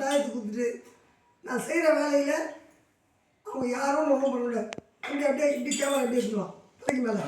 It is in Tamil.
தாயத்து கொடுத்துட்டு நான் செய்கிற வேலையில் அவங்க யாரும் ஒன்றும் பண்ண முடியாது. அப்படியே இப்படி கேமரா எப்படி எடுத்துக்கலாம் தலைக்கு மேலே